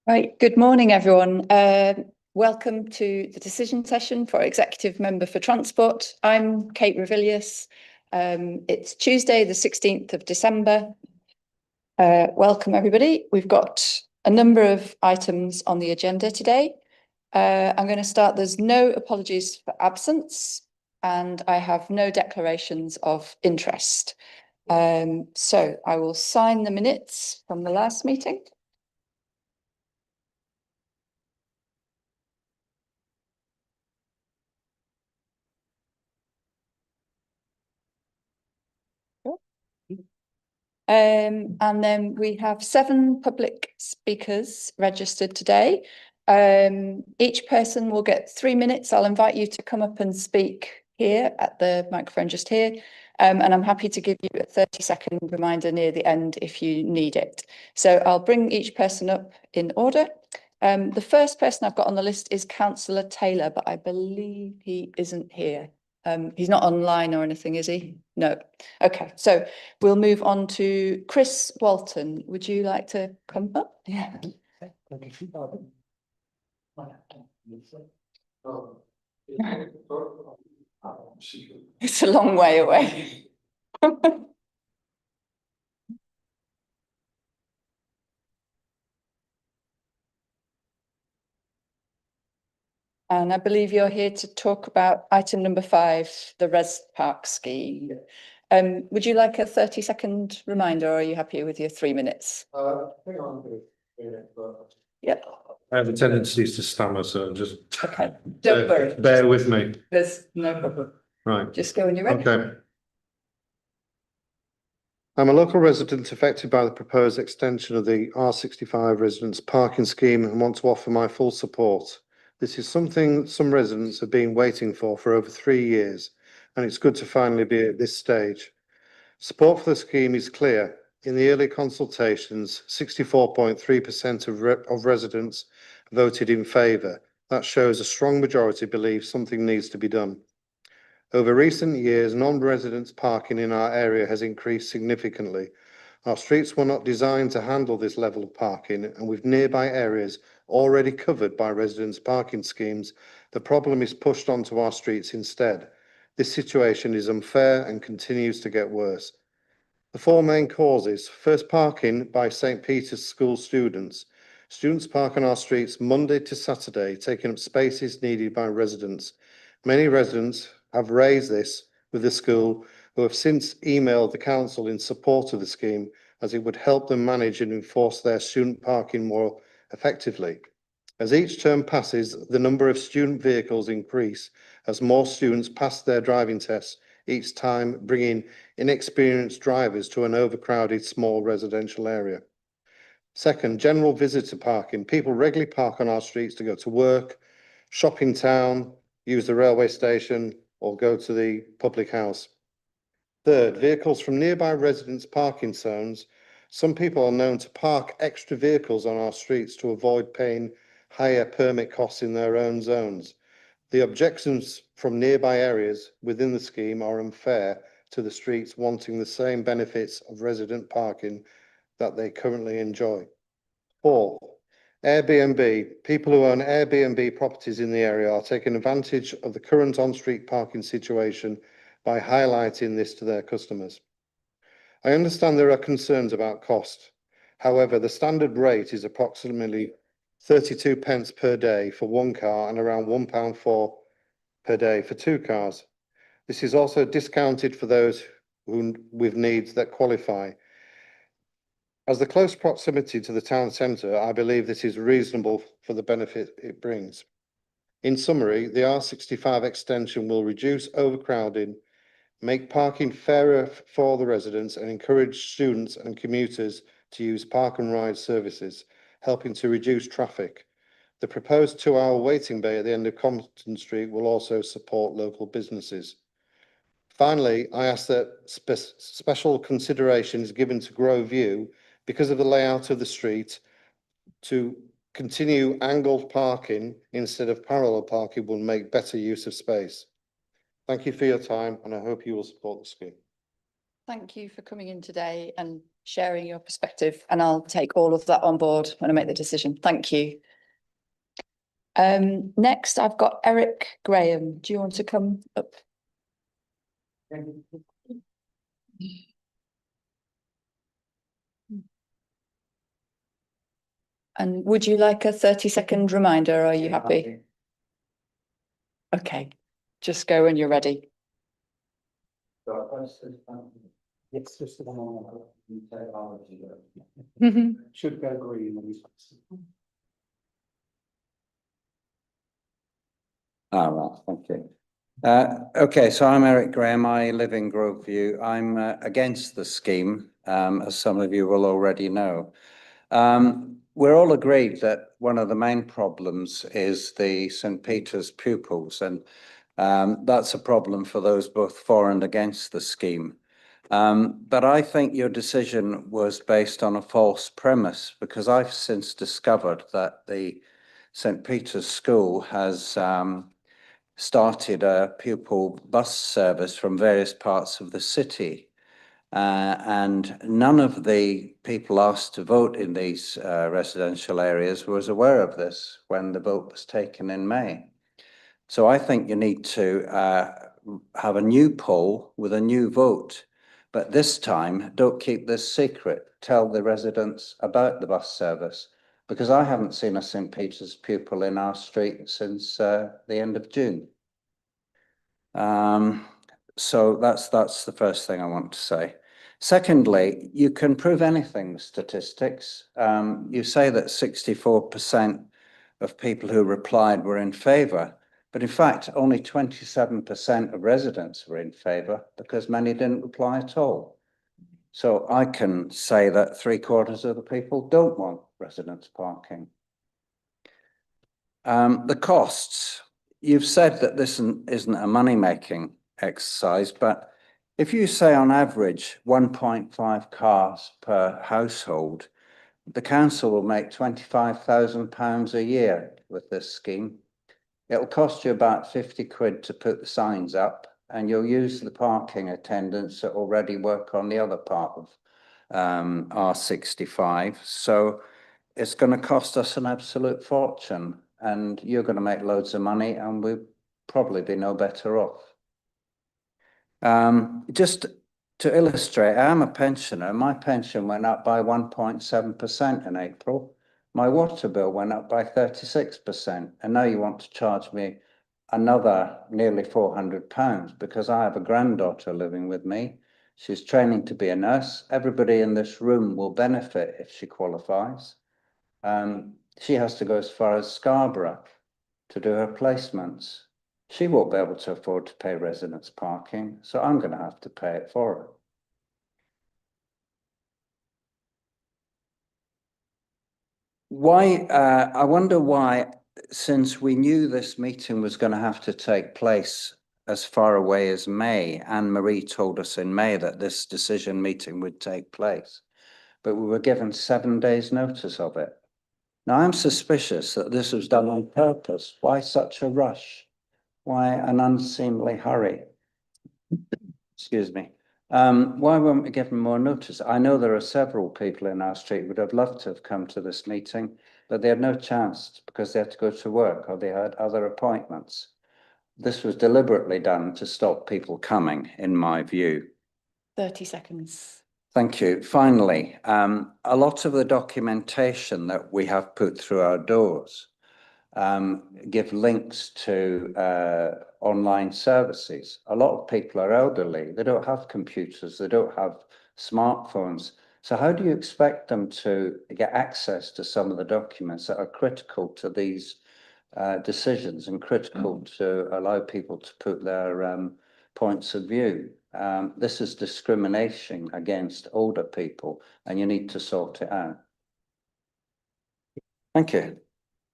Right, good morning, everyone. Welcome to the decision session for Executive Member for Transport. I'm Kate Revilius. It's Tuesday, the 16th of December. Welcome, everybody. We've got a number of items on the agenda today. I'm going to start. There's no apologies for absence, and I have no declarations of interest. So I will sign the minutes from the last meeting. And then we have 7 public speakers registered today. Each person will get 3 minutes. I'll invite you to come up and speak here at the microphone just here. And I'm happy to give you a 30-second reminder near the end if you need it. So I'll bring each person up in order. The first person I've got on the list is Councillor Taylor, but I believe he isn't here. He's not online or anything, is he? No. Okay, so we'll move on to Chris Walton. Would you like to come up? Yeah. It's a long way away. And I believe you're here to talk about item number 5, the Res Park scheme. Would you like a 30-second reminder, or are you happy with your 3 minutes? Hang on. Yeah. I have a tendency to stammer, so just Okay. Don't worry. Bear with me. There's no problem. Right. Just go when you're ready. Okay. I'm a local resident affected by the proposed extension of the R65 residents parking scheme and want to offer my full support. This is something some residents have been waiting for over 3 years, and it's good to finally be at this stage. Support for the scheme is clear. In the early consultations, 64.3% of residents voted in favour. That shows a strong majority believe something needs to be done. Over recent years, non-residents parking in our area has increased significantly. Our streets were not designed to handle this level of parking, and with nearby areas already covered by residents' parking schemes, the problem is pushed onto our streets instead. This situation is unfair and continues to get worse. The 4 main causes: first, parking by St. Peter's School students. Students park on our streets Monday to Saturday, taking up spaces needed by residents. Many residents have raised this with the school, who have since emailed the council in support of the scheme, as it would help them manage and enforce their student parking more effectively. As each term passes, the number of student vehicles increase as more students pass their driving tests each time, bringing inexperienced drivers to an overcrowded small residential area. Second, general visitor parking. People regularly park on our streets to go to work, shop in town, use the railway station, or go to the public house. Third, vehicles from nearby residents' parking zones. Some people are known to park extra vehicles on our streets to avoid paying higher permit costs in their own zones. The objections from nearby areas within the scheme are unfair to the streets wanting the same benefits of resident parking that they currently enjoy. Fourth, Airbnb. People who own Airbnb properties in the area are taking advantage of the current on-street parking situation by highlighting this to their customers. I understand there are concerns about cost. However, the standard rate is approximately 32 pence per day for 1 car and around £1.04 per day for 2 cars. This is also discounted for those with needs that qualify. As the close proximity to the town centre, I believe this is reasonable for the benefit it brings. In summary, the R65 extension will reduce overcrowding, make parking fairer for the residents, and encourage students and commuters to use park and ride services, helping to reduce traffic. The proposed 2-hour waiting bay at the end of Compton Street will also support local businesses. Finally, I ask that special consideration is given to Grove View because of the layout of the street. To continue angled parking instead of parallel parking will make better use of space. Thank you for your time, and I hope you will support the scheme. Thank you for coming in today and sharing your perspective, and I'll take all of that on board when I make the decision. Thank you. Next, I've got Eric Graham. Do you want to come up? And would you like a 30-second reminder? Are you happy? Okay, just go when you're ready. It's just the one on technology. Mhm. Should go green when you. All right, thank you. Okay, so I'm Eric Graham. I live in Groveview. I'm against the scheme, as some of you will already know. We're all agreed that one of the main problems is the St. Peter's pupils, and that's a problem for those both for and against the scheme. But I think your decision was based on a false premise, because I've since discovered that the St. Peter's School has started a pupil bus service from various parts of the city. And none of the people asked to vote in these residential areas was aware of this when the vote was taken in May. So I think you need to have a new poll with a new vote. But this time, don't keep this secret. Tell the residents about the bus service, because I haven't seen a St. Peter's pupil in our street since the end of June. So that's the first thing I want to say. Secondly, you can prove anything with statistics. You say that 64% of people who replied were in favour, but in fact, only 27% of residents were in favour, because many didn't reply at all. So I can say that 3/4 of the people don't want residents parking. The costs. You've said that this isn't a money-making exercise, but if you say on average 1.5 cars per household, the council will make £25,000 a year with this scheme. It'll cost you about 50 quid to put the signs up, and you'll use the parking attendants that already work on the other part of R65. So it's going to cost us an absolute fortune, and you're going to make loads of money, and we'll probably be no better off. Just to illustrate, I am a pensioner. My pension went up by 1.7% in April. My water bill went up by 36%. And now you want to charge me another nearly £400 because I have a granddaughter living with me. She's training to be a nurse. Everybody in this room will benefit if she qualifies. She has to go as far as Scarborough to do her placements. She won't be able to afford to pay residents parking, so I'm going to have to pay it for her. Why? I wonder why, since we knew this meeting was going to have to take place as far away as May, Anne-Marie told us in May that this decision meeting would take place, but we were given 7 days notice of it. Now, I'm suspicious that this was done on purpose. Why such a rush? Why an unseemly hurry? Excuse me. Why weren't we given more notice? I know there are several people in our street who would have loved to have come to this meeting, but they had no chance because they had to go to work or they had other appointments. This was deliberately done to stop people coming, in my view. 30 seconds. Thank you. Finally, a lot of the documentation that we have put through our doors give links to online services. A lot of people are elderly. They don't have computers. They don't have smartphones. So how do you expect them to get access to some of the documents that are critical to these decisions and critical to allow people to put their points of view? This is discrimination against older people, and you need to sort it out. Thank you.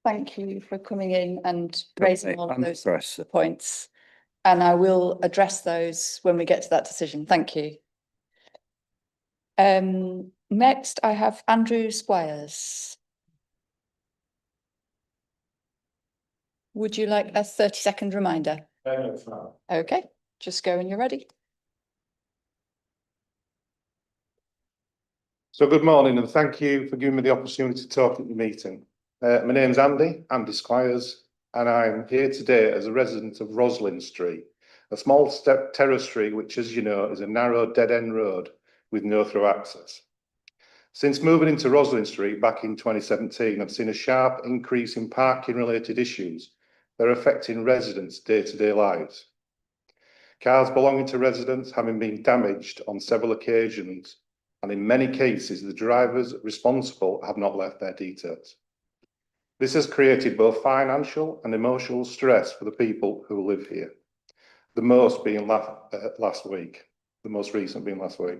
Thank you for coming in and raising all of those Press. points. And I will address those when we get to that decision. Thank you. Next, I have Andrew Squires. Would you like a 30-second reminder? Okay, just go when you're ready. So good morning and thank you for giving me the opportunity to talk at the meeting. My name's Andy Squires, and I'm here today as a resident of Roslyn Street, a small terrace street which, as you know, is a narrow dead-end road with no through access. Since moving into Roslyn Street back in 2017, I've seen a sharp increase in parking-related issues that are affecting residents' day-to-day lives. Cars belonging to residents having been damaged on several occasions, and in many cases, the drivers responsible have not left their details. This has created both financial and emotional stress for the people who live here. The most being last week, the most recent being last week.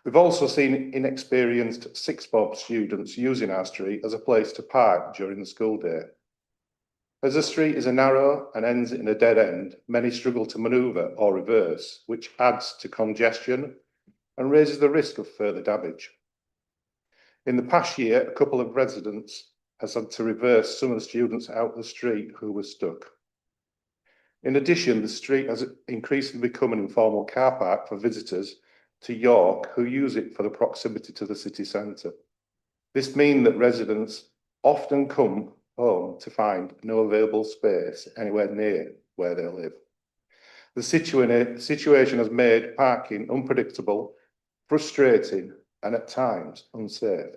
We've also seen inexperienced sixth form students using our street as a place to park during the school day. As the street is a narrow and ends in a dead end, many struggle to manoeuvre or reverse, which adds to congestion and raises the risk of further damage. In the past year, a couple of residents has had to reverse some of the students out the street who were stuck. In addition, the street has increasingly become an informal car park for visitors to York who use it for the proximity to the city centre. This means that residents often come home to find no available space anywhere near where they live. The situation has made parking unpredictable, frustrating, and at times unsafe.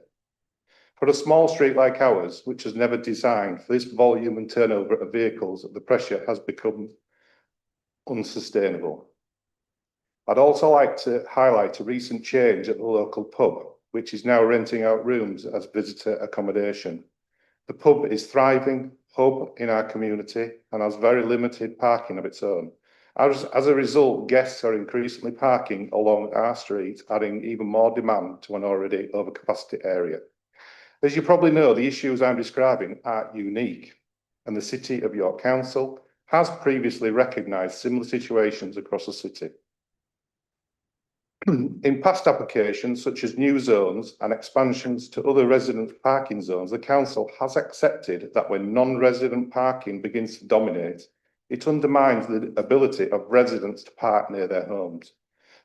For a small street like ours, which was never designed for this volume and turnover of vehicles, the pressure has become unsustainable. I'd also like to highlight a recent change at the local pub, which is now renting out rooms as visitor accommodation. The pub is a thriving hub in our community and has very limited parking of its own. As a result, guests are increasingly parking along our street, adding even more demand to an already overcapacity area. As you probably know, the issues I'm describing are unique, and the City of York Council has previously recognised similar situations across the city. In past applications, such as new zones and expansions to other resident parking zones, the council has accepted that when non-resident parking begins to dominate, it undermines the ability of residents to park near their homes.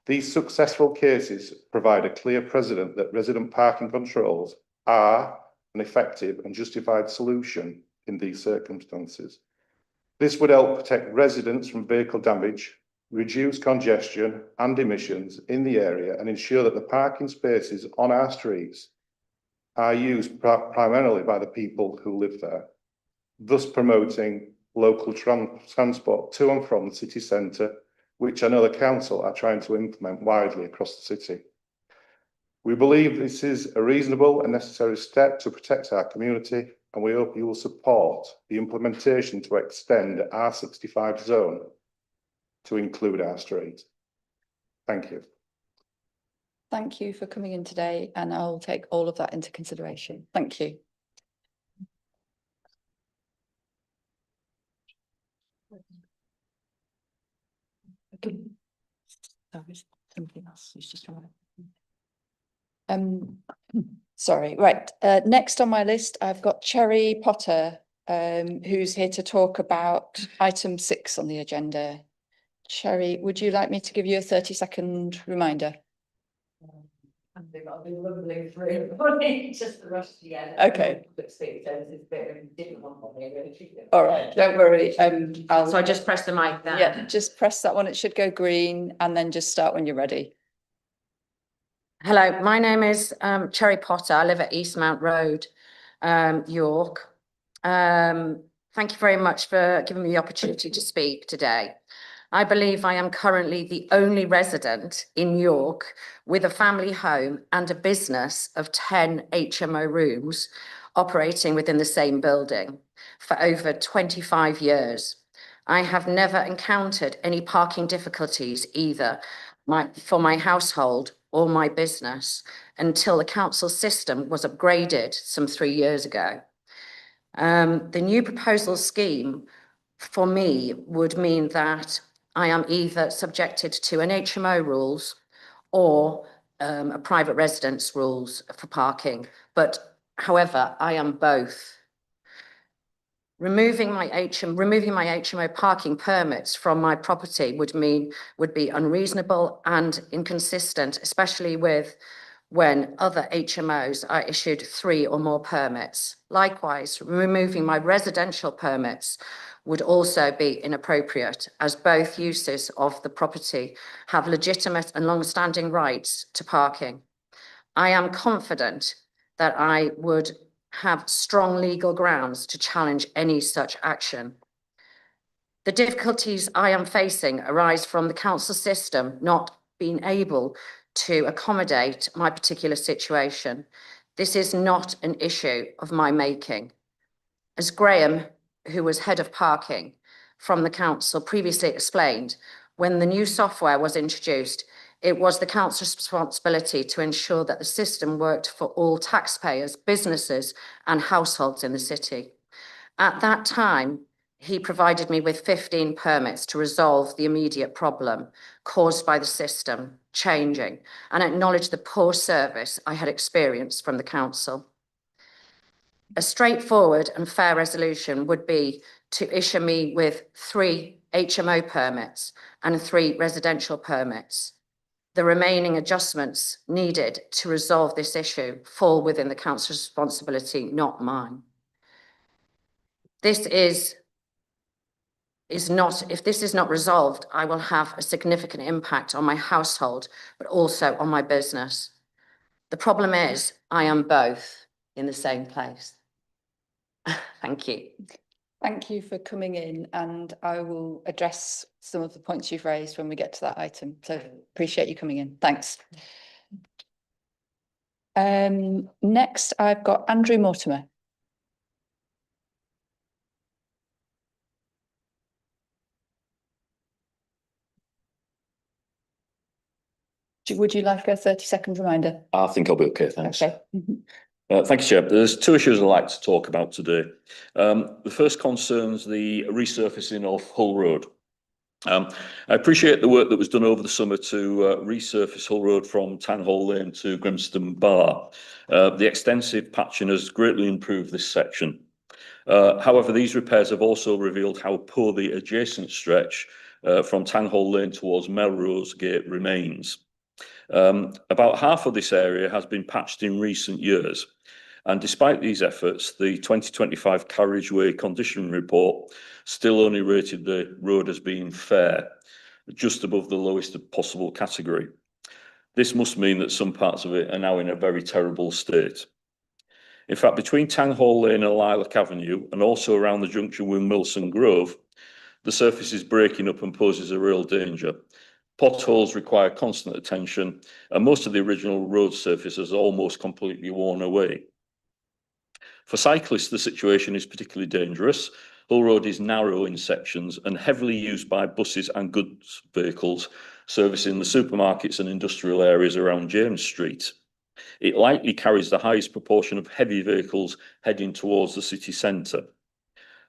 These successful cases provide a clear precedent that resident parking controls are an effective and justified solution in these circumstances. This would help protect residents from vehicle damage, reduce congestion and emissions in the area, and ensure that the parking spaces on our streets are used primarily by the people who live there, thus promoting local transport to and from the city centre, which I know the council are trying to implement widely across the city. We believe this is a reasonable and necessary step to protect our community, and we hope you will support the implementation to extend R65 zone to include our street. Thank you. Thank you for coming in today, and I'll take all of that into consideration. Thank you. Okay. Something else who's just trying to... sorry, right. Next on my list, I've got Cherry Potter, who's here to talk about item 6 on the agenda. Cherry, would you like me to give you a 30-second reminder? I'll be rumbling through just the rush to get. Okay. All right, don't worry. So I just press the mic there. Yeah, just press that one. It should go green, and then just start when you're ready. Hello, my name is Cherry Potter. I live at Eastmount Road, York. Thank you very much for giving me the opportunity to speak today. I believe I am currently the only resident in York with a family home and a business of 10 HMO rooms operating within the same building for over 25 years. I have never encountered any parking difficulties either for my household or my business until the council system was upgraded some 3 years ago. The new proposal scheme for me would mean that I am either subjected to an HMO rules or a private residence rules for parking. But however, I am both. Removing my HMO parking permits from my property would be unreasonable and inconsistent, especially with when other HMOs are issued 3 or more permits. Likewise, removing my residential permits would also be inappropriate, as both uses of the property have legitimate and long-standing rights to parking. I am confident that I would have strong legal grounds to challenge any such action. The difficulties I am facing arise from the council system not being able to accommodate my particular situation. This is not an issue of my making. As Graham, who was head of parking from the council, previously explained, when the new software was introduced, it was the council's responsibility to ensure that the system worked for all taxpayers, businesses, and households in the city. At that time, he provided me with 15 permits to resolve the immediate problem caused by the system changing, and acknowledged the poor service I had experienced from the council. A straightforward and fair resolution would be to issue me with 3 HMO permits and 3 residential permits. The remaining adjustments needed to resolve this issue fall within the council's responsibility, not mine. If this is not resolved, I will have a significant impact on my household, but also on my business. The problem is I am both in the same place. Thank you. Thank you for coming in, and I will address some of the points you've raised when we get to that item. So appreciate you coming in. Thanks. Next, I've got Andrew Mortimer. Would you like a 30-second reminder? I think I'll be okay, thanks. Okay. Thank you, Chair. There's 2 issues I'd like to talk about today. The first concerns the resurfacing of Hull Road. I appreciate the work that was done over the summer to resurface Hull Road from Town Hall Lane to Grimston Bar. The extensive patching has greatly improved this section. However, these repairs have also revealed how poor the adjacent stretch from Town Hall Lane towards Melrose Gate remains. About half of this area has been patched in recent years, and despite these efforts, the 2025 carriageway condition report still only rated the road as being fair, just above the lowest possible category. This must mean that some parts of it are now in a very terrible state. In fact, between Town Hall Lane and Lilac Avenue, and also around the junction with Milson Grove, the surface is breaking up and poses a real danger. Potholes require constant attention, and most of the original road surface has almost completely worn away. For cyclists, the situation is particularly dangerous. Hull Road is narrow in sections and heavily used by buses and goods vehicles servicing the supermarkets and industrial areas around James Street. It likely carries the highest proportion of heavy vehicles heading towards the city centre.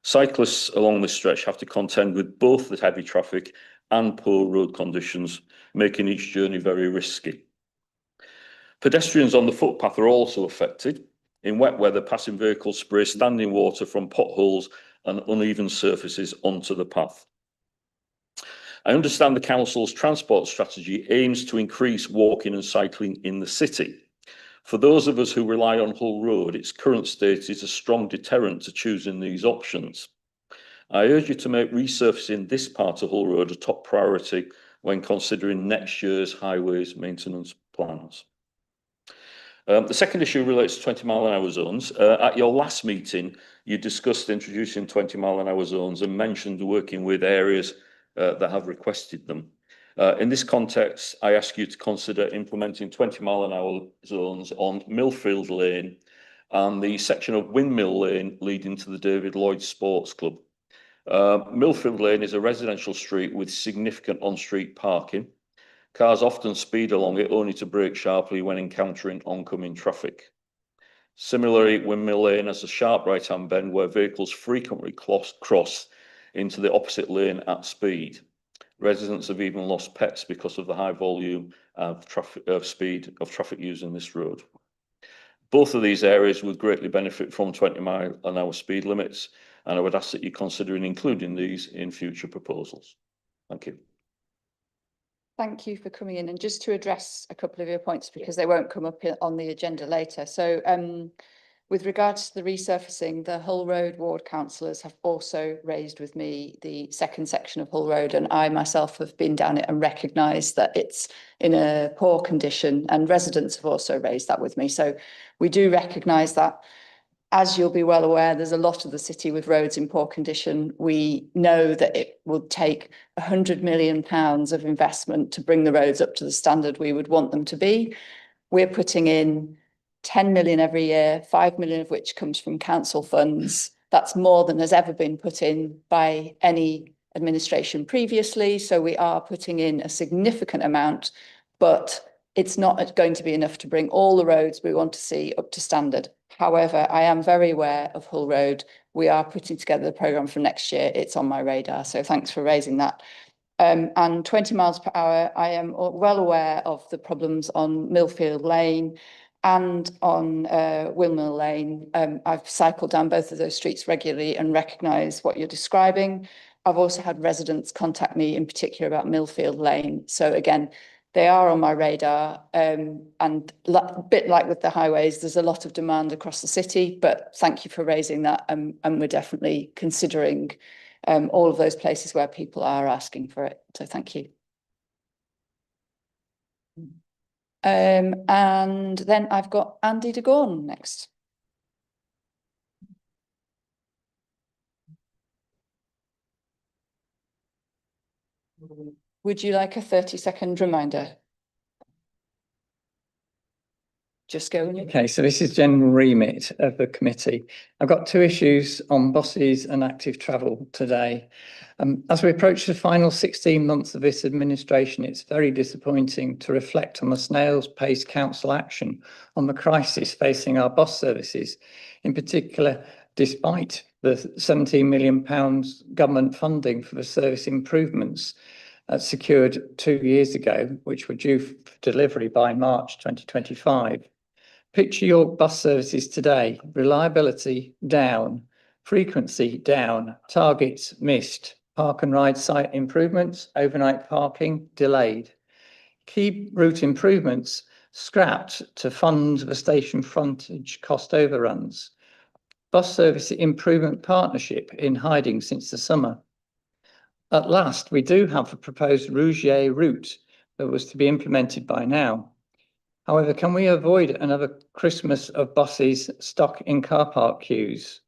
Cyclists along this stretch have to contend with both the heavy traffic and poor road conditions, making each journey very risky. Pedestrians on the footpath are also affected. In wet weather, passing vehicles spray standing water from potholes and uneven surfaces onto the path. I understand the council's transport strategy aims to increase walking and cycling in the city. For those of us who rely on Hull Road, its current state is a strong deterrent to choosing these options. I urge you to make resurfacing this part of Hull Road a top priority when considering next year's highways maintenance plans. The second issue relates to 20-mile-an-hour zones. At your last meeting, you discussed introducing 20-mile-an-hour zones and mentioned working with areas that have requested them. In this context, I ask you to consider implementing 20-mile-an-hour zones on Millfield Lane and the section of Windmill Lane leading to the David Lloyd Sports Club. Millfield Lane is a residential street with significant on-street parking. Cars often speed along it only to brake sharply when encountering oncoming traffic. Similarly, Windmill Lane has a sharp right-hand bend where vehicles frequently cross into the opposite lane at speed. Residents have even lost pets because of the high volume of speed of traffic using this road. Both of these areas would greatly benefit from 20-mile-an-hour speed limits, and I would ask that you consider including these in future proposals. Thank you. Thank you for coming in, and just to address a couple of your points because they won't come up on the agenda later. So with regards to the resurfacing, the Hull Road ward councillors have also raised with me the second section of Hull Road, and I myself have been down it and recognised that it's in a poor condition, and residents have also raised that with me. So we do recognise that. As you'll be well aware, there's a lot of the city with roads in poor condition. We know that it will take £100 million of investment to bring the roads up to the standard we would want them to be. We're putting in 10 million every year, 5 million of which comes from council funds. That's more than has ever been put in by any administration previously. So we are putting in a significant amount, but it's not going to be enough to bring all the roads we want to see up to standard. However, I am very aware of Hull Road. We are putting together the programme for next year. It's on my radar. So thanks for raising that. And 20 miles per hour, I am well aware of the problems on Millfield Lane and on Windmill Lane. I've cycled down both of those streets regularly and recognise what you're describing. I've also had residents contact me in particular about Millfield Lane. So again, they are on my radar, and a bit like with the highways, there's a lot of demand across the city, but thank you for raising that, and we're definitely considering all of those places where people are asking for it, so thank you. And then I've got Andy de Gorn next. Would you like a 30-second reminder? Just go. Okay, so this is general remit of the committee. I've got two issues on buses and active travel today. As we approach the final 16 months of this administration, it's very disappointing to reflect on the snail's pace council action on the crisis facing our bus services. In particular, despite the £17 million government funding for the service improvements secured 2 years ago, which were due for delivery by March 2025. Picture York bus services today: reliability down, frequency down, targets missed, park and ride site improvements, overnight parking delayed. Key route improvements scrapped to fund the station frontage cost overruns. Bus service improvement partnership in hiding since the summer. At last, we do have a proposed Rougier route that was to be implemented by now. However, can we avoid another Christmas of buses stuck in car park queues?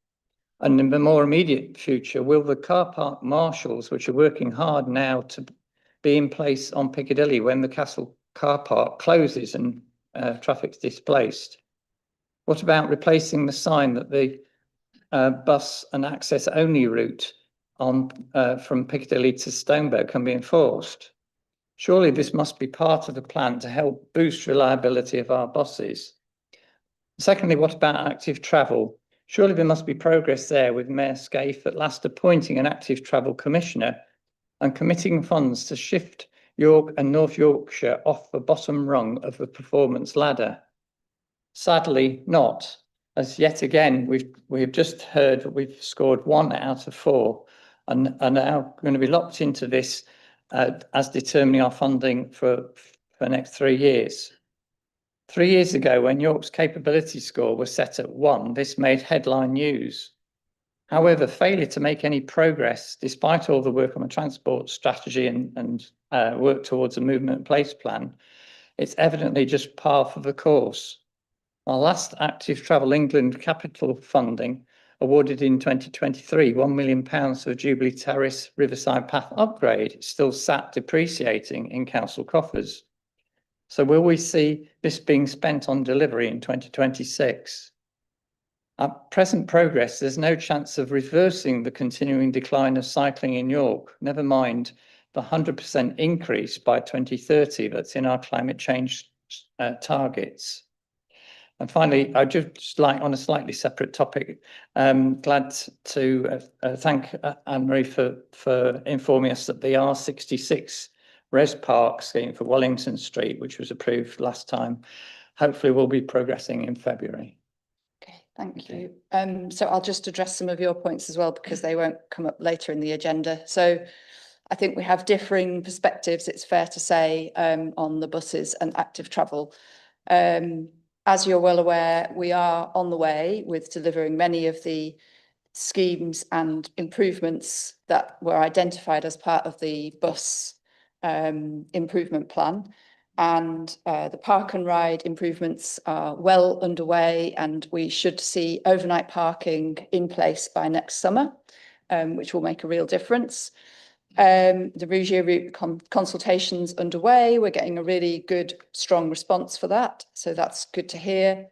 And in the more immediate future, will the car park marshals, which are working hard now to be in place on Piccadilly when the Castle car park closes and traffic's displaced? What about replacing the sign that the bus and access only route on from Piccadilly to Stoneborough can be enforced? Surely this must be part of the plan to help boost reliability of our buses. Secondly, what about active travel? Surely there must be progress there, with Mayor Scaife at last appointing an active travel commissioner and committing funds to shift York and North Yorkshire off the bottom rung of the performance ladder. Sadly not, as yet again we've just heard that we've scored 1 out of 4 and are now going to be locked into this as determining our funding for the next 3 years. 3 years ago, when York's capability score was set at 1, this made headline news. However, failure to make any progress, despite all the work on the transport strategy and work towards a movement and place plan, it's evidently just par for the course. Our last Active Travel England capital funding, awarded in 2023, £1 million for Jubilee Terrace Riverside Path upgrade, still sat depreciating in council coffers. So will we see this being spent on delivery in 2026? At present progress, there's no chance of reversing the continuing decline of cycling in York, never mind the 100% increase by 2030 that's in our climate change targets. And finally, I'd just like, on a slightly separate topic, glad to thank Anne-Marie for informing us that the R66 Res Park scheme for Wellington Street, which was approved last time, hopefully will be progressing in February. Okay, thank you. So I'll just address some of your points as well, because they won't come up later in the agenda. So I think we have differing perspectives, it's fair to say, on the buses and active travel. As you're well aware, we are on the way with delivering many of the schemes and improvements that were identified as part of the bus improvement plan. And the park and ride improvements are well underway, and we should see overnight parking in place by next summer, which will make a real difference. The Rougier route consultation's underway. We're getting a really good, strong response for that. So that's good to hear.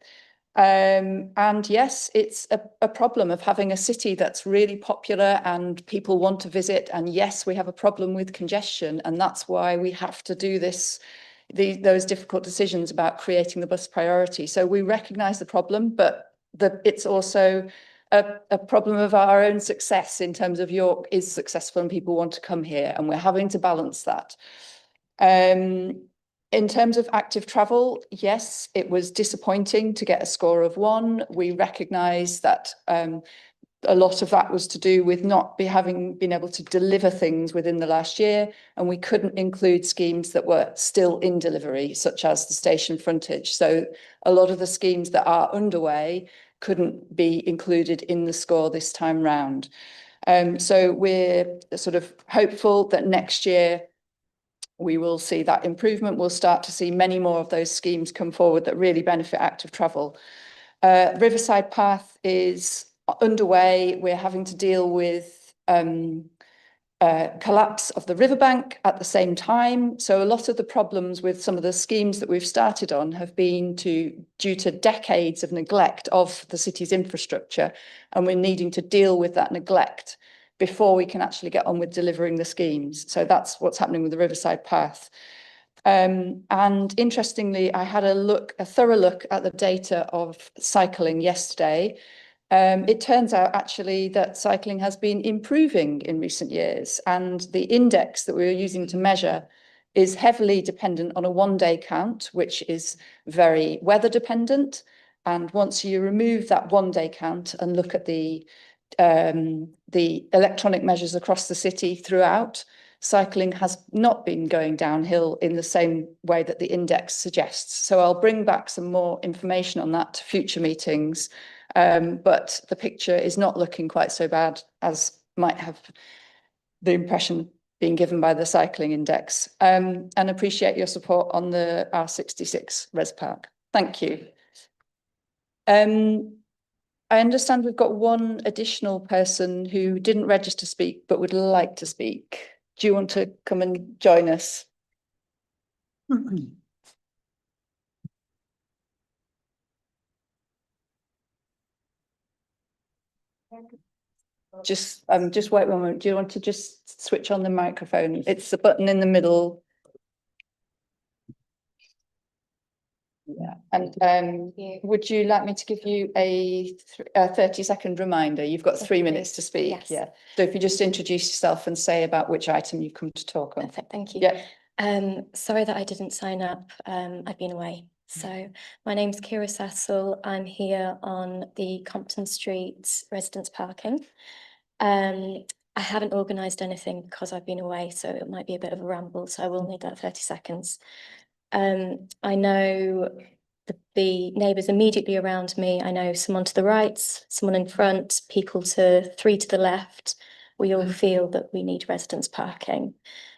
And yes, it's a problem of having a city that's really popular and people want to visit. And yes, we have a problem with congestion, and that's why we have to do those difficult decisions about creating the bus priority. So we recognise the problem, but it's also a problem of our own success in terms of York is successful and people want to come here, and we're having to balance that. In terms of active travel, yes, it was disappointing to get a score of 1. We recognise that a lot of that was to do with not having been able to deliver things within the last year, and we couldn't include schemes that were still in delivery, such as the station frontage. So a lot of the schemes that are underway couldn't be included in the score this time round. So we're sort of hopeful that next year we will see that improvement. We'll start to see many more of those schemes come forward that really benefit active travel. Riverside Path is underway. We're having to deal with collapse of the riverbank at the same time. So a lot of the problems with some of the schemes that we've started on have been due to decades of neglect of the city's infrastructure, and we're needing to deal with that neglect before we can actually get on with delivering the schemes. So that's what's happening with the Riverside Path. And interestingly, I had a thorough look at the data of cycling yesterday. It turns out actually that cycling has been improving in recent years, and the index that we're using to measure is heavily dependent on a one-day count, which is very weather dependent. And once you remove that one-day count and look at the electronic measures across the city throughout, cycling has not been going downhill in the same way that the index suggests. So I'll bring back some more information on that to future meetings. But the picture is not looking quite so bad as might have the impression being given by the cycling index. And appreciate your support on the R65 Res Park. Thank you. I understand we've got one additional person who didn't register to speak but would like to speak. Do you want to come and join us? Just wait one moment. Do you want to just switch on the microphone? It's the button in the middle. Yeah, and would you like me to give you a 30-second reminder? You've got 3 minutes to speak. Yes. Yeah. So if you just introduce yourself and say about which item you've come to talk on. Perfect, thank you. Yeah. Sorry that I didn't sign up. I've been away. So my name's Kira Cecil. I'm here on the Compton Street residence parking. I haven't organised anything because I've been away, so it might be a bit of a ramble, so I will need that 30 seconds. I know the neighbours immediately around me. I know someone to the right, someone in front, people to 3 to the left. We all feel that we need residence parking,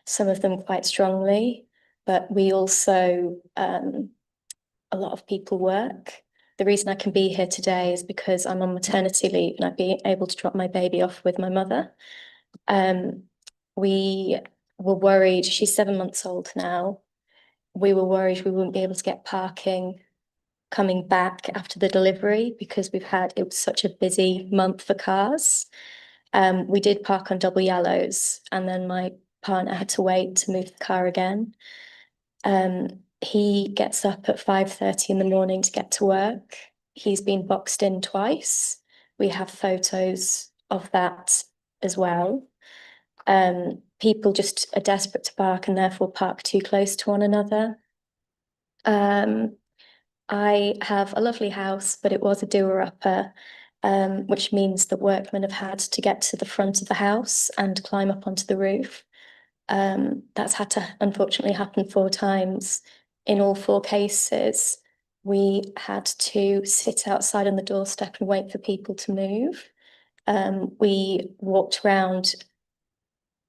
some of them quite strongly, but we also, a lot of people work. The reason I can be here today is because I'm on maternity leave and I've been able to drop my baby off with my mother. We were worried, she's 7 months old now. We were worried we wouldn't be able to get parking coming back after the delivery because it was such a busy month for cars. We did park on double yellows, and then my partner had to wait to move the car again. He gets up at 5:30 in the morning to get to work. He's been boxed in twice. We have photos of that as well. People just are desperate to park and therefore park too close to one another. I have a lovely house, but it was a doer-upper, which means that workmen have had to get to the front of the house and climb up onto the roof. That's had to unfortunately happen 4 times. In all 4 cases, we had to sit outside on the doorstep and wait for people to move. We walked around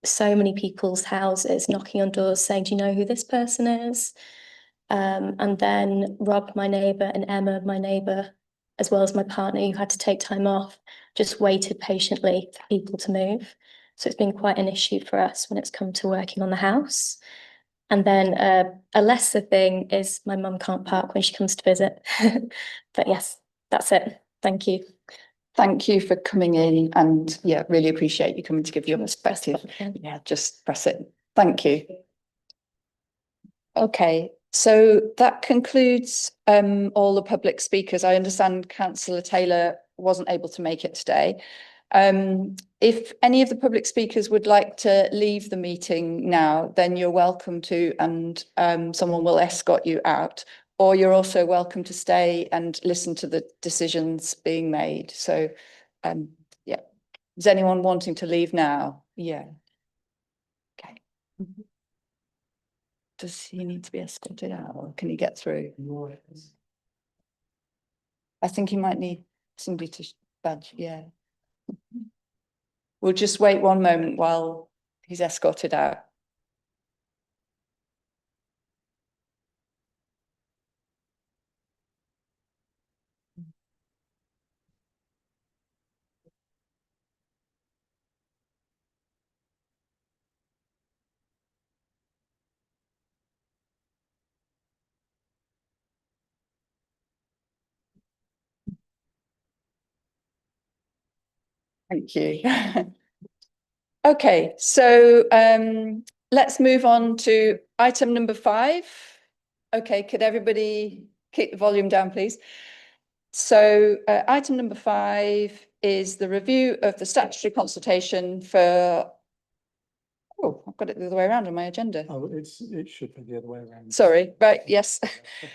so many people's houses, knocking on doors, saying, "Do you know who this person is?" And then Rob, my neighbour, and Emma, my neighbour, as well as my partner, who had to take time off, just waited patiently for people to move. So it's been quite an issue for us when it's come to working on the house. And then a lesser thing is my mum can't park when she comes to visit. But yes, that's it. Thank you. Thank you for coming in, and yeah, really appreciate you coming to give your perspective. Yeah, just press it. Thank you. Okay, so that concludes all the public speakers. I understand Councillor Taylor wasn't able to make it today. If any of the public speakers would like to leave the meeting now, then you're welcome to, and someone will escort you out. Or you're also welcome to stay and listen to the decisions being made. So, yeah. Is anyone wanting to leave now? Yeah. Okay. Does he need to be escorted out, or can he get through? I think he might need somebody to badge, yeah. We'll just wait one moment while he's escorted out. Thank you. Okay, so let's move on to item number 5. Okay, could everybody keep the volume down, please? So item number 5 is the review of the statutory consultation for, oh, I've got it the other way around on my agenda. Oh, it should be the other way around. Sorry, right, yes. The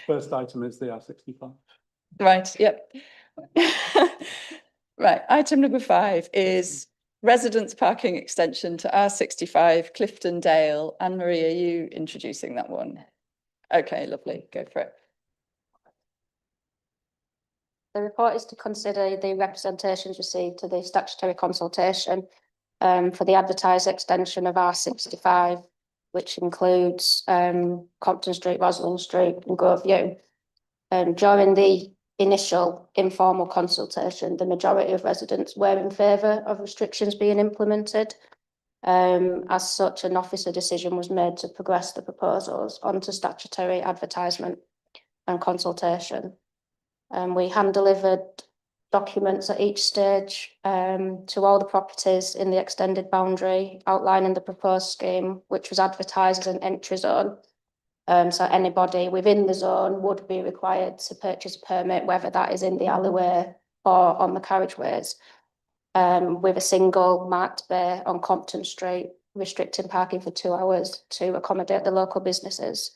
first item is the R65. Right, yep. Right, item number 5 is residence parking extension to R65 Clifton Dale. Anne-Marie, are you introducing that one? Okay, lovely, go for it. The report is to consider the representations received to the statutory consultation for the advertised extension of R65, which includes Compton Street, Roslyn Street and Grove View. During the initial informal consultation, the majority of residents were in favour of restrictions being implemented. As such, an officer decision was made to progress the proposals onto statutory advertisement and consultation. We hand-delivered documents at each stage to all the properties in the extended boundary, outlining the proposed scheme, which was advertised as an entry zone. So anybody within the zone would be required to purchase a permit, whether that is in the alleyway or on the carriageways, with a single marked bay on Compton Street, restricting parking for 2 hours to accommodate the local businesses.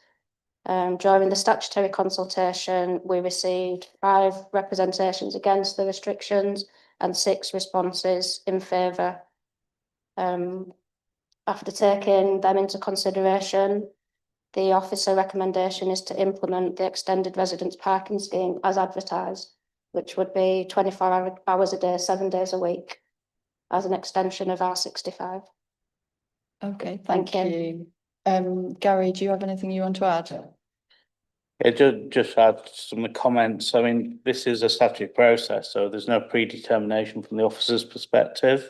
During the statutory consultation, we received 5 representations against the restrictions and 6 responses in favour. After taking them into consideration, the officer recommendation is to implement the extended residence parking scheme as advertised, which would be 24 hours a day, 7 days a week, as an extension of R65. Okay, thank you. Gary, do you have anything you want to add? Yeah, just add some comments. I mean, this is a statutory process, so there's no predetermination from the officer's perspective.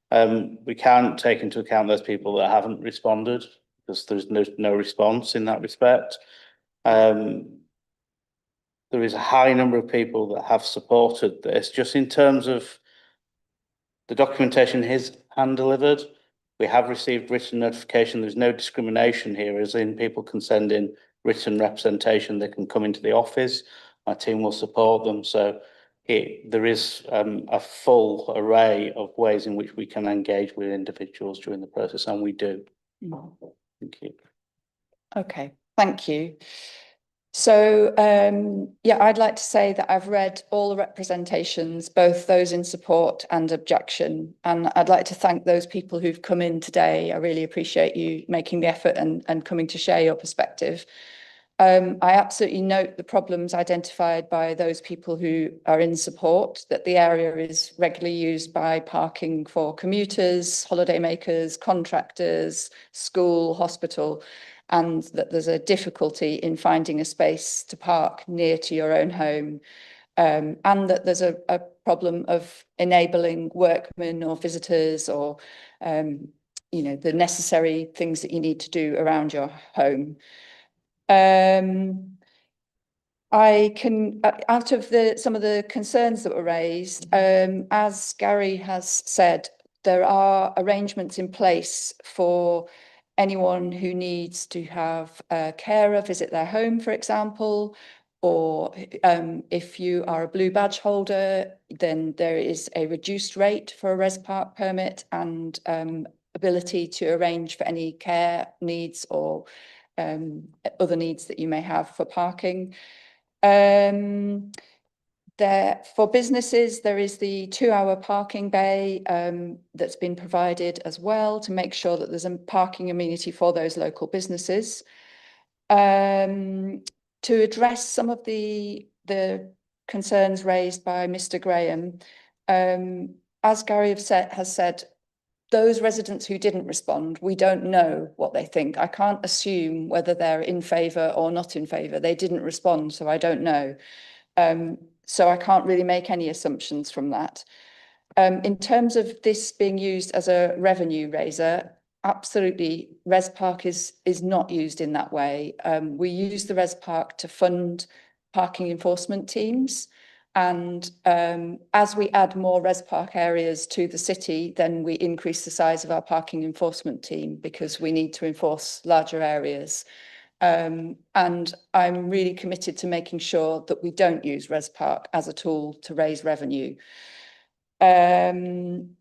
We can't take into account those people that haven't responded, because there's no response in that respect. There is a high number of people that have supported this. Just in terms of the documentation is hand-delivered, we have received written notification. There's no discrimination here, as in people can send in written representation. They can come into the office. My team will support them. So there is a full array of ways in which we can engage with individuals during the process, and we do. Thank you. Okay, thank you. So, yeah, I'd like to say that I've read all the representations, both those in support and objection. And I'd like to thank those people who've come in today. I really appreciate you making the effort and coming to share your perspective. I absolutely note the problems identified by those people who are in support, that the area is regularly used by parking for commuters, holidaymakers, contractors, school, hospital, and that there's a difficulty in finding a space to park near to your own home, and that there's a problem of enabling workmen or visitors or, you know, the necessary things that you need to do around your home. I can, out of some of the concerns that were raised, as Gary has said, there are arrangements in place for anyone who needs to have a carer visit their home, for example, or if you are a blue badge holder, then there is a reduced rate for a res park permit and ability to arrange for any care needs or other needs that you may have for parking. There, for businesses, there is the 2-hour parking bay that's been provided as well to make sure that there's a parking amenity for those local businesses. To address some of the concerns raised by Mr. Graham, as Gary has said, those residents who didn't respond, we don't know what they think. I can't assume whether they're in favour or not in favour. They didn't respond, so I don't know. So I can't really make any assumptions from that. In terms of this being used as a revenue raiser, absolutely, Res Park is not used in that way. We use the Res Park to fund parking enforcement teams. And as we add more Res Park areas to the city, then we increase the size of our parking enforcement team because we need to enforce larger areas. And I'm really committed to making sure that we don't use Res Park as a tool to raise revenue. And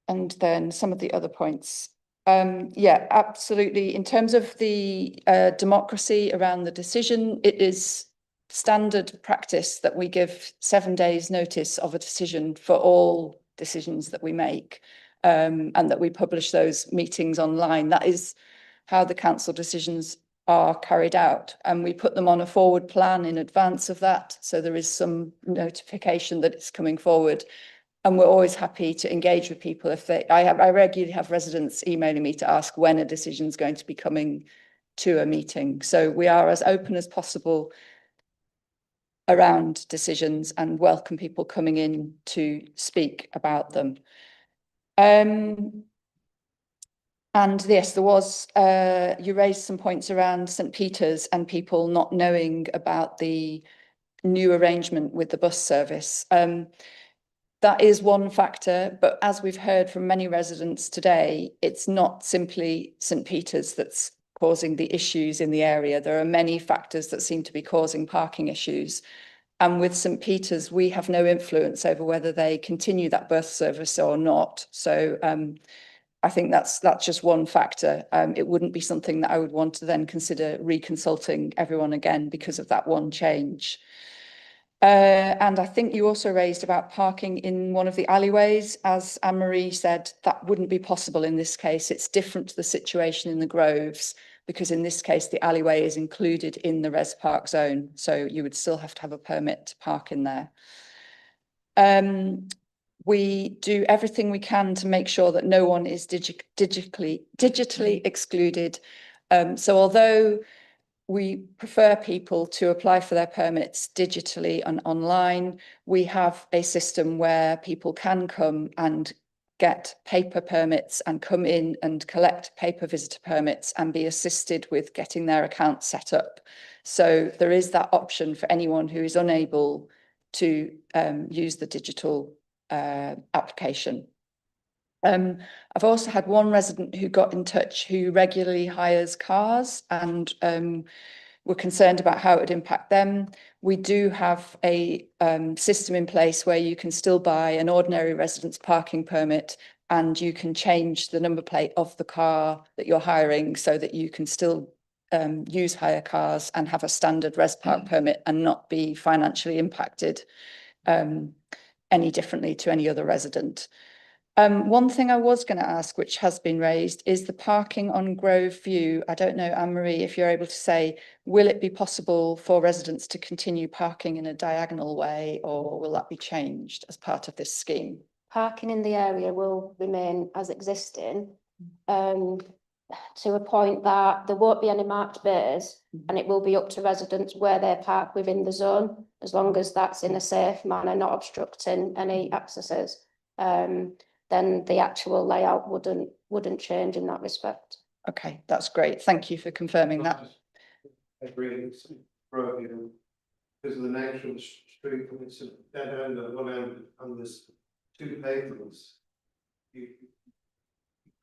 then some of the other points. Yeah, absolutely. In terms of the democracy around the decision, it is standard practice that we give 7 days notice of a decision for all decisions that we make, and that we publish those meetings online. That is how the council decisions are carried out, and we put them on a forward plan in advance of that, so there is some notification that it's coming forward. And we're always happy to engage with people if they, I regularly have residents emailing me to ask when a decision is going to be coming to a meeting. So we are as open as possible around decisions and welcome people coming in to speak about them. And yes, there was, you raised some points around St. Peter's and people not knowing about the new arrangement with the bus service. That is one factor, but as we've heard from many residents today, it's not simply St. Peter's that's causing the issues in the area. There are many factors that seem to be causing parking issues. And with St. Peter's, we have no influence over whether they continue that bus service or not. So I think that's just one factor. It wouldn't be something that I would want to then consider reconsulting everyone again because of that one change. And I think you also raised about parking in one of the alleyways. As Anne-Marie said, that wouldn't be possible in this case. It's different to the situation in the Groves, because in this case, the alleyway is included in the Res Park zone. So you would still have to have a permit to park in there. We do everything we can to make sure that no one is digitally excluded. So although we prefer people to apply for their permits digitally and online, we have a system where people can come and get paper permits and come in and collect paper visitor permits and be assisted with getting their account set up. So there is that option for anyone who is unable to use the digital application. I've also had one resident who got in touch who regularly hires cars and were concerned about how it would impact them. We do have a system in place where you can still buy an ordinary residence parking permit and you can change the number plate of the car that you're hiring so that you can still use hire cars and have a standard res park permit and not be financially impacted any differently to any other resident. One thing I was going to ask, which has been raised, is the parking on Grove View. I don't know, Anne-Marie, if you're able to say, will it be possible for residents to continue parking in a diagonal way, or will that be changed as part of this scheme? Parking in the area will remain as existing, to a point that there won't be any marked bays, and it will be up to residents where they park within the zone, as long as that's in a safe manner, not obstructing any accesses. Then the actual layout wouldn't change in that respect. Okay, that's great. Thank you for confirming that. I agree, because of the nature of the street, it's a dead end at one end and there's two pavements. You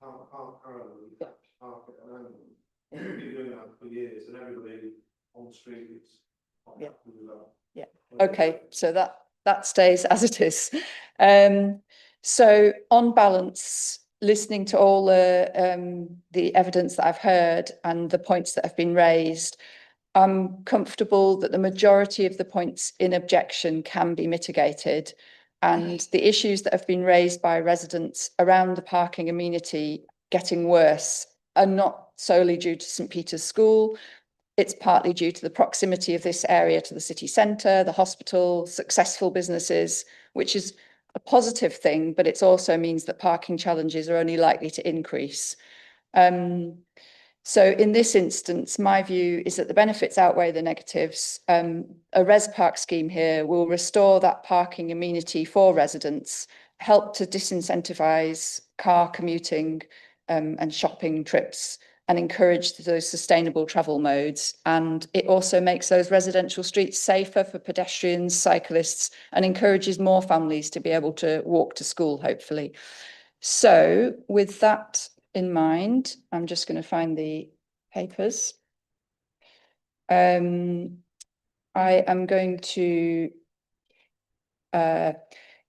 can't park parallel, you have to park at an angle. You've been doing that for years and everybody on the street is not happy with that. Yeah. Okay, so that stays as it is. So on balance, listening to all the evidence that I've heard and the points that have been raised, I'm comfortable that the majority of the points in objection can be mitigated, and the issues that have been raised by residents around the parking amenity getting worse are not solely due to St Peter's School. It's partly due to the proximity of this area to the city centre, the hospital, successful businesses, which is a positive thing, but it also means that parking challenges are only likely to increase. So in this instance, my view is that the benefits outweigh the negatives. A res park scheme here will restore that parking amenity for residents, help to disincentivise car commuting and shopping trips, and encourage those sustainable travel modes. And it also makes those residential streets safer for pedestrians, cyclists, and encourages more families to be able to walk to school, hopefully. So with that in mind, I'm just going to find the papers. I am going to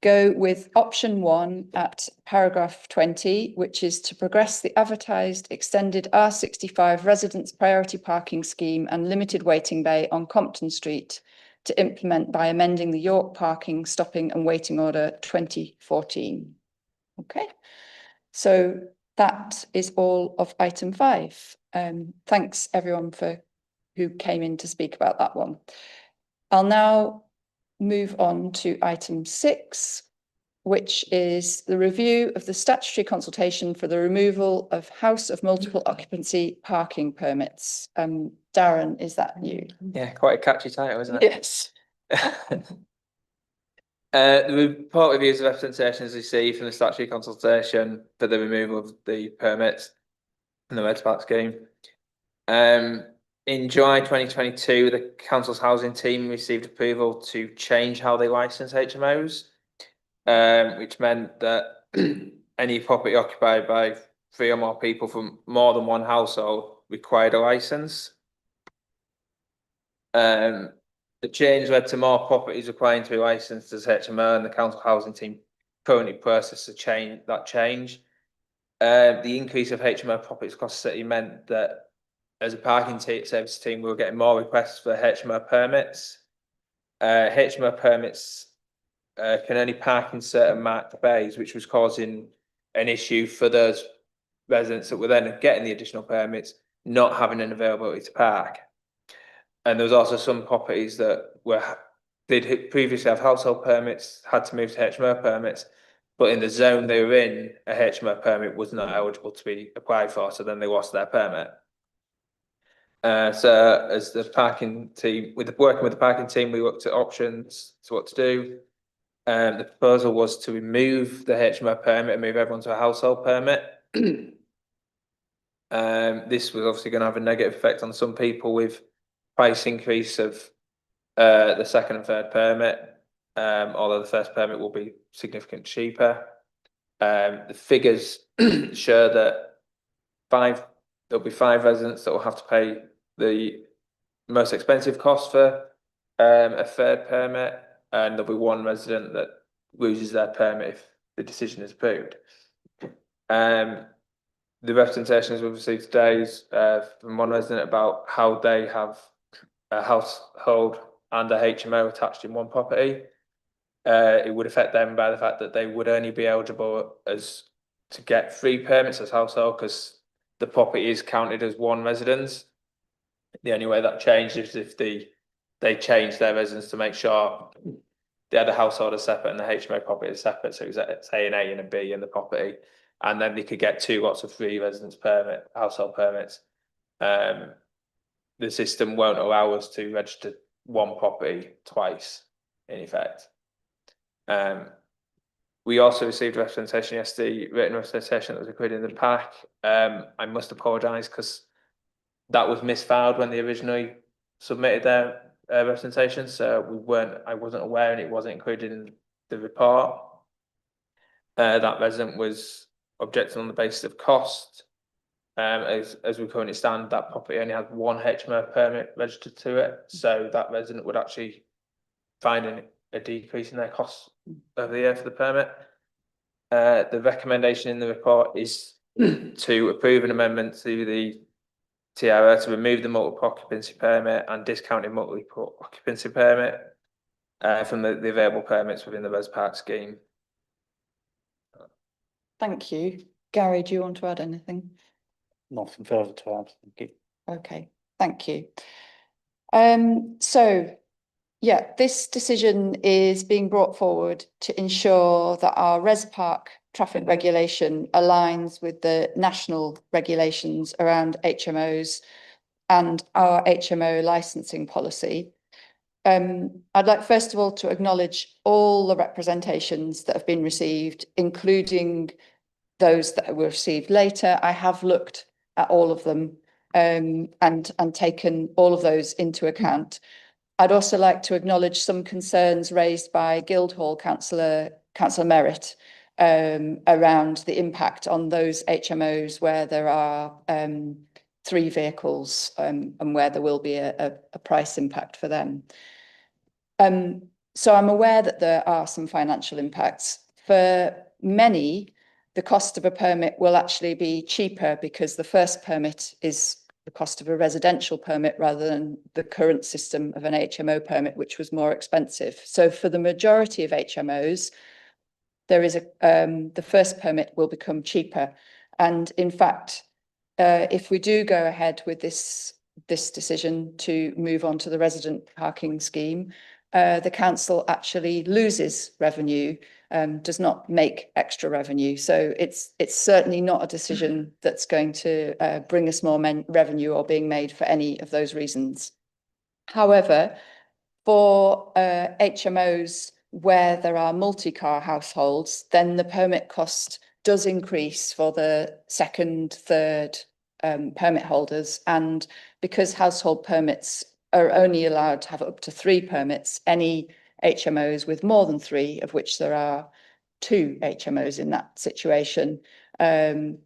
go with option 1 at paragraph 20, which is to progress the advertised extended R65 residence priority parking scheme and limited waiting bay on Compton Street to implement by amending the York Parking Stopping and Waiting Order 2014. Okay, so that is all of item 5. Thanks everyone who came in to speak about that one. I'll now move on to item 6, which is the review of the statutory consultation for the removal of house of multiple occupancy parking permits. Darren, is that you? Yeah, quite a catchy title, isn't it? Yes. The report reviews the representations received from the statutory consultation for the removal of the permits in the red park scheme. In July 2022, the council's housing team received approval to change how they license HMOs, which meant that any property occupied by 3 or more people from more than one household required a license. The change led to more properties requiring to be licensed as HMO, and the council housing team currently process that change. The increase of HMO properties across the city meant that as a parking service team, we were getting more requests for HMO permits. HMO permits can only park in certain marked bays, which was causing an issue for those residents that were then getting the additional permits, not having an availability to park. And there was also some properties that did previously have household permits, had to move to HMO permits, but in the zone they were in, a HMO permit was not eligible to be applied for, so then they lost their permit. So as the parking team, working with the parking team, we looked at options to what to do. The proposal was to remove the HMO permit and move everyone to a household permit. This was obviously going to have a negative effect on some people with price increase of the second and third permit, although the first permit will be significantly cheaper. The figures show that there'll be 5 residents that will have to pay the most expensive cost for a third permit, and there'll be 1 resident that loses their permit if the decision is approved. the representations we've received today is from one resident about how they have a household and a HMO attached in one property. It would affect them by the fact that they would only be eligible to get 3 permits as household because the property is counted as one residence. The only way that changed is if they changed their residence to make sure they had a household as separate and the HMO property is separate. So it was say an A and a B in the property, and then they could get 2 lots of 3 household permits. The system won't allow us to register one property twice, in effect. We also received representation yesterday, written representation that was included in the pack. I must apologise because that was misfiled when they originally submitted their representation, so I wasn't aware and it wasn't included in the report. That resident was objecting on the basis of cost. As we currently stand, that property only has 1 HMO permit registered to it, so that resident would actually find a decrease in their costs over the year for the permit. The recommendation in the report is to approve an amendment to the TRO to remove the multiple occupancy permit and discounted multiple occupancy permit from the available permits within the Res Park scheme. Thank you. Gary, do you want to add anything? Nothing further to add, thank you. Okay, thank you. So, yeah, this decision is being brought forward to ensure that our Res Park traffic regulation aligns with the national regulations around HMOs and our HMO licensing policy. I'd like first of all to acknowledge all the representations that have been received, including those that were received later. I have looked at all of them and taken all of those into account. I'd also like to acknowledge some concerns raised by Guildhall Councillor Merritt around the impact on those HMOs where there are 3 vehicles and where there will be a price impact for them. So I'm aware that there are some financial impacts. For many, the cost of a permit will actually be cheaper because the first permit is the cost of a residential permit rather than the current system of an HMO permit, which was more expensive. So for the majority of HMOs, there is the first permit will become cheaper. And in fact, if we do go ahead with this decision to move on to the resident parking scheme, the council actually loses revenue, does not make extra revenue. So it's certainly not a decision that's going to bring us more revenue or being made for any of those reasons. However, for HMOs where there are multi-car households, then the permit cost does increase for the second, third permit holders. And because household permits are only allowed to have up to 3 permits, any HMOs with more than 3, of which there are 2 HMOs in that situation, then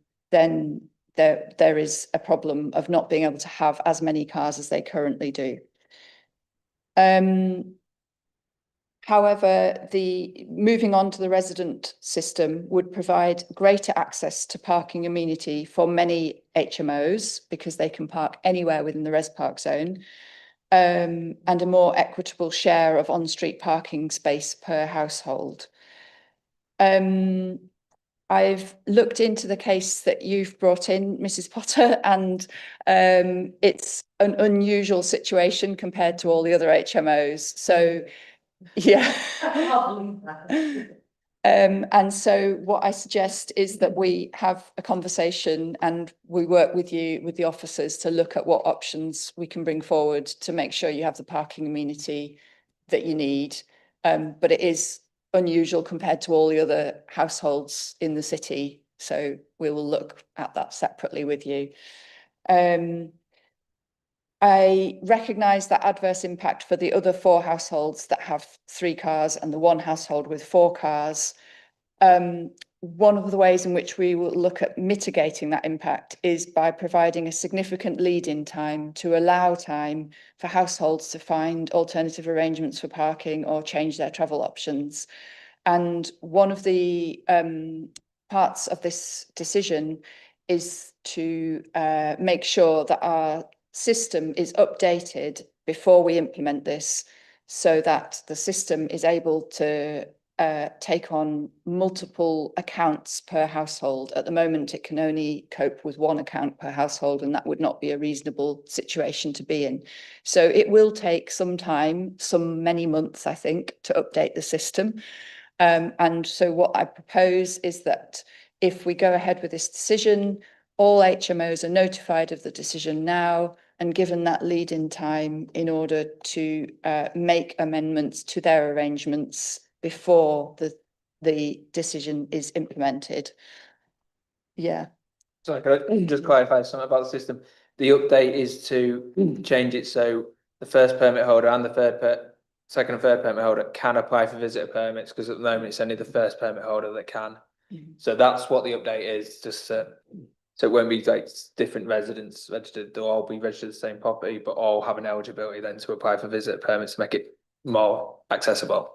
there is a problem of not being able to have as many cars as they currently do. However, the moving on to the resident system would provide greater access to parking amenity for many HMOs because they can park anywhere within the Res Park zone, and a more equitable share of on-street parking space per household. I've looked into the case that you've brought in, Mrs. Potter, and it's an unusual situation compared to all the other HMOs. So, yeah. And so what I suggest is that we have a conversation and we work with you, with the officers, to look at what options we can bring forward to make sure you have the parking amenity that you need. But it is unusual compared to all the other households in the city. So we will look at that separately with you. I recognise that adverse impact for the other 4 households that have 3 cars and the 1 household with 4 cars. One of the ways in which we will look at mitigating that impact is by providing a significant lead-in time to allow time for households to find alternative arrangements for parking or change their travel options. And one of the parts of this decision is to make sure that our system is updated before we implement this, so that the system is able to take on multiple accounts per household. At the moment, it can only cope with one account per household, and that would not be a reasonable situation to be in. So it will take some time, many months, I think, to update the system. And so what I propose is that if we go ahead with this decision, all HMOs are notified of the decision now and given that lead-in time in order to make amendments to their arrangements before the decision is implemented. Yeah. Sorry, can I just clarify something about the system? The update is to change it so the first permit holder and the second and third permit holder can apply for visitor permits, because at the moment it's only the first permit holder that can. So that's what the update is, just so it won't be like different residents registered. They'll all be registered the same property, but all have an eligibility then to apply for visitor permits to make it more accessible.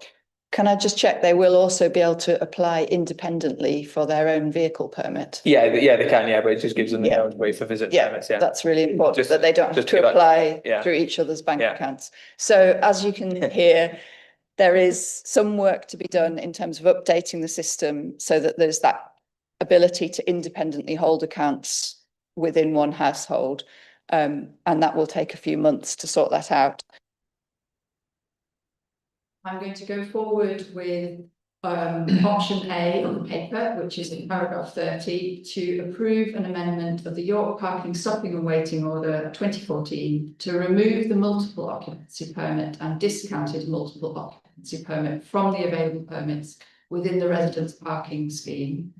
Can I just check, they will also be able to apply independently for their own vehicle permit? Yeah, they can, yeah, but it just gives them the eligibility for visitor permits, yeah. That's really important, Just- that they don't have just to be like- apply yeah. through each other's bank accounts. So as you can hear, there is some work to be done in terms of updating the system so that there's that ability to independently hold accounts within one household. And that will take a few months to sort that out. I'm going to go forward with option A on the paper, which is in paragraph 30, to approve an amendment of the York Parking Stopping and Waiting Order 2014 to remove the multiple occupancy permit and discounted multiple occupancy permit from the available permits within the residence parking scheme.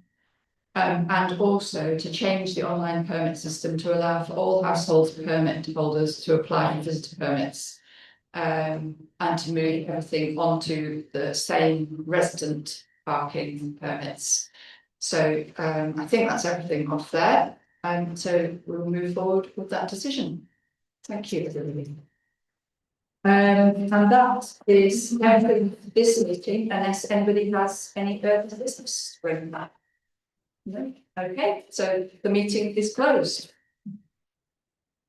And also to change the online permit system to allow for all household permit holders to apply for visitor permits. And to move everything onto the same resident parking permits. So I think that's everything off there. So we'll move forward with that decision. Thank you, everybody. And that is everything for this meeting, unless anybody has any further business to bring back. No? Okay, so the meeting is closed.